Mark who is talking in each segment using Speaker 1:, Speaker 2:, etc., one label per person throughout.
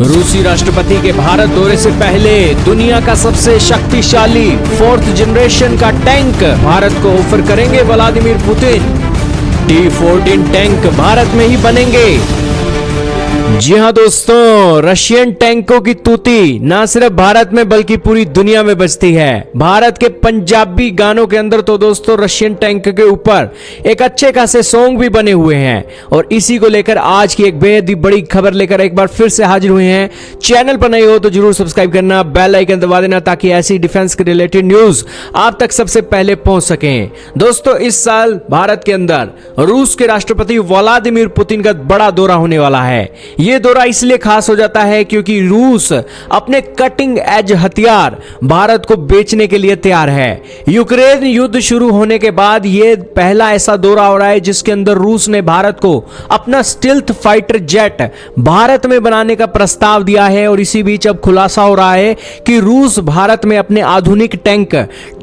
Speaker 1: रूसी राष्ट्रपति के भारत दौरे से पहले दुनिया का सबसे शक्तिशाली 4th जनरेशन का टैंक भारत को ऑफर करेंगे Vladimir Putin. T-14 tank Bharat में ही बनेंगे। जी हां दोस्तों, रशियन टैंकों की तूती ना सिर्फ भारत में बल्कि पूरी दुनिया में बजती है। भारत के पंजाबी गानों के अंदर तो दोस्तों रशियन टैंक के ऊपर एक अच्छे खासे सॉन्ग भी बने हुए हैं और इसी को लेकर आज की एक बेहद ही बड़ी खबर लेकर एक बार फिर से हाजिर हुए हैं। चैनल पर नए हो तो जरूर सब्सक्राइब करना, बेल आइकन दबा देना ताकि ऐसी डिफेंस के रिलेटेड न्यूज आप तक सबसे पहले पहुंच सकें। दोस्तों, इस साल भारत के अंदर रूस के राष्ट्रपति व्लादिमीर पुतिन का बड़ा दौरा होने वाला है। यह दौरा इसलिए खास हो जाता है क्योंकि रूस अपने कटिंग एज हथियार भारत को बेचने के लिए तैयार है। यूक्रेन युद्ध शुरू होने के बाद यह पहला ऐसा दौरा हो रहा है जिसके अंदर रूस ने भारत को अपना स्टिल्थ फाइटर जेट भारत में बनाने का प्रस्ताव दिया है और इसी बीच अब खुलासा हो रहा है कि रूस भारत में अपने आधुनिक टैंक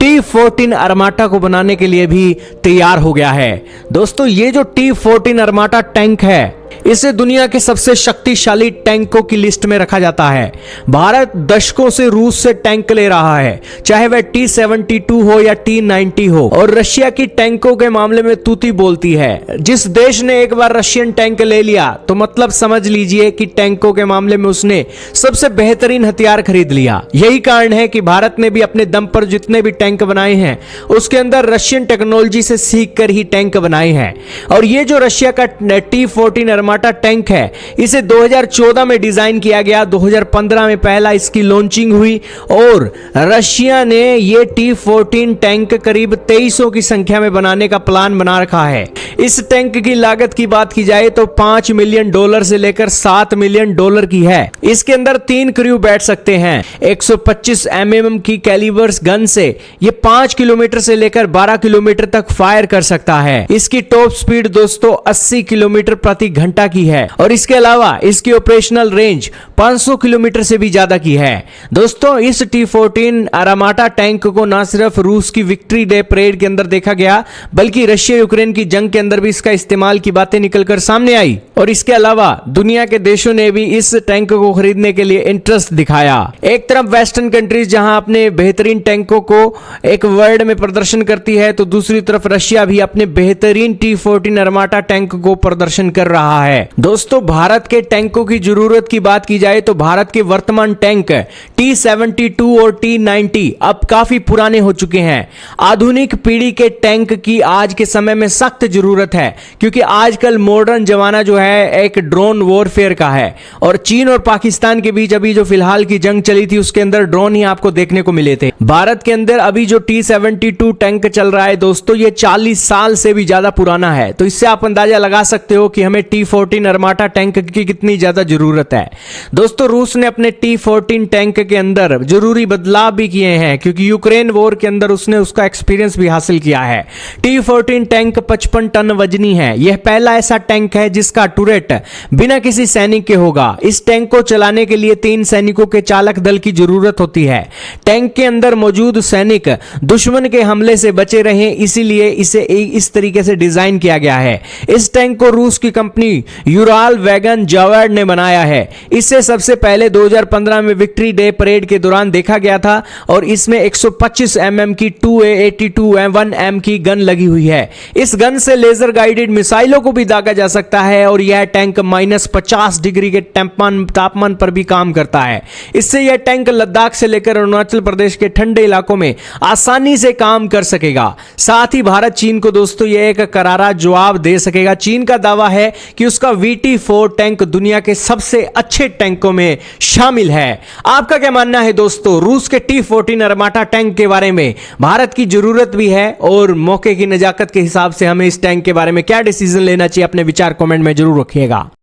Speaker 1: T-14 अरमाटा को बनाने के लिए भी तैयार हो गया है। दोस्तों, ये जो T-14 अरमाटा टैंक है इसे दुनिया के सबसे शक्तिशाली टैंकों की लिस्ट में रखा जाता है। भारत दशकों से रूस से टैंक ले रहा है, चाहे वह T-72 हो या T-90 हो, और रशिया की टैंकों के मामले में तूती बोलती है। जिस देश ने एक बार रशियन टैंक ले लिया तो मतलब समझ लीजिए कि टैंकों के मामले में उसने सबसे बेहतरीन हथियार खरीद लिया। यही कारण है कि भारत ने भी अपने दम पर जितने भी टैंक बनाए हैं उसके अंदर रशियन टेक्नोलॉजी से सीख कर ही टैंक बनाए हैं। और ये जो रशिया का T-14 अरमाटा टैंक है इसे 2014 में डिजाइन किया गया, 2015 में पहला इसकी लॉन्चिंग हुई और रशिया ने ये T-14 टैंक करीब 2300 की संख्या में बनाने का प्लान बना रखा है। इस टैंक की लागत की बात की जाए तो $5 मिलियन से लेकर $7 मिलियन की है। इसके अंदर 3 क्रू बैठ सकते हैं। 125 mm की कैलिबर्स गन से ये 5 किलोमीटर से लेकर 12 किलोमीटर तक फायर कर सकता है। इसकी टॉप स्पीड दोस्तों 80 किलोमीटर प्रति घंटा की है और इसके अलावा इसकी ऑपरेशनल रेंज 500 किलोमीटर से भी ज्यादा की है। दोस्तों, इस T-14 अरमाटा टैंक को ना सिर्फ रूस की विक्ट्री डे परेड के अंदर देखा गया बल्कि रशिया यूक्रेन की जंग के अंदर भी इसका इस्तेमाल की बातें निकलकर सामने आई और इसके अलावा दुनिया के देशों ने भी इस टैंक को खरीदने के लिए इंटरेस्ट दिखाया। एक तरफ वेस्टर्न कंट्रीज जहां अपने बेहतरीन टैंकों को एक वर्ल्ड में प्रदर्शन करती है तो दूसरी तरफ रशिया भी अपने बेहतरीन T-14 अरमाटा टैंक को प्रदर्शन कर रहा है। दोस्तों, भारत के टैंकों की जरूरत की बात की जाए तो भारत के वर्तमान टैंक T-72 और T-90 अब काफी पुराने हो चुके हैं। आधुनिक पीढ़ी के टैंक की आज के समय में सख्त जरूरत है क्योंकि आजकल मॉडर्न जमाना जो है एक ड्रोन वॉरफेयर का है और चीन और पाकिस्तान के बीच अभी जो फिलहाल की जंग चली थी उसके अंदर ड्रोन ही आपको देखने को मिले थे। भारत के अंदर अभी जो T-72 टैंक चल रहा है दोस्तों ये 40 साल से भी ज्यादा पुराना है, तो इससे आप अंदाजा लगा सकते हो कि हमें T-14 अरमाटा टैंक की कितनी ज्यादा जरूरत है। दोस्तों, रूस ने अपने T-14 टैंक के अंदर जरूरी बदलाव भी किए हैं क्योंकि यूक्रेन वॉर के अंदर उसने उसका एक्सपीरियंस भी हासिल किया है। T-14 टैंक 55 टन वजनी है। यह पहला ऐसा टैंक है जिसका टुरेट बिना किसी सैनिक के होगा। इस टैंक को चलाने के लिए 3 सैनिकों के चालक दल की जरूरत होती है। टैंक के अंदर मौजूद सैनिक दुश्मन के हमले से बचे रहें इसीलिए इसे इस तरीके से डिजाइन किया गया है। इस टैंक को रूस की कंपनी यूराल वैगन जावर्ड ने बनाया है। इसे सबसे पहले 2015 में विक्ट्री डे परेड के दौरान देखा गया था और इसमें 125 mm की 2A82 की गन लगी हुई है। इस गन से लेजर गाइडेड मिसाइलों को भी दागा जा सकता है और यह टैंक -50 डिग्री के तापमान पर भी काम करता है। इससे यह टैंक लद्दाख से लेकर अरुणाचल प्रदेश के ठंडे इलाकों में आसानी से काम कर सकेगा। साथ ही भारत चीन को दोस्तों यह एक करारा जवाब दे सकेगा। चीन का दावा है कि उसका VT-4 टैंक दुनिया के सबसे अच्छे टैंकों में शामिल है। आपका क्या मानना है दोस्तों रूस के T-14 अरमाटा टैंक के बारे में? भारत की जरूरत भी है और मौके की नजाकत के हिसाब से हमें इस टैंक के बारे में क्या डिसीजन लेना चाहिए? अपने विचार कमेंट में जरूर रखिएगा।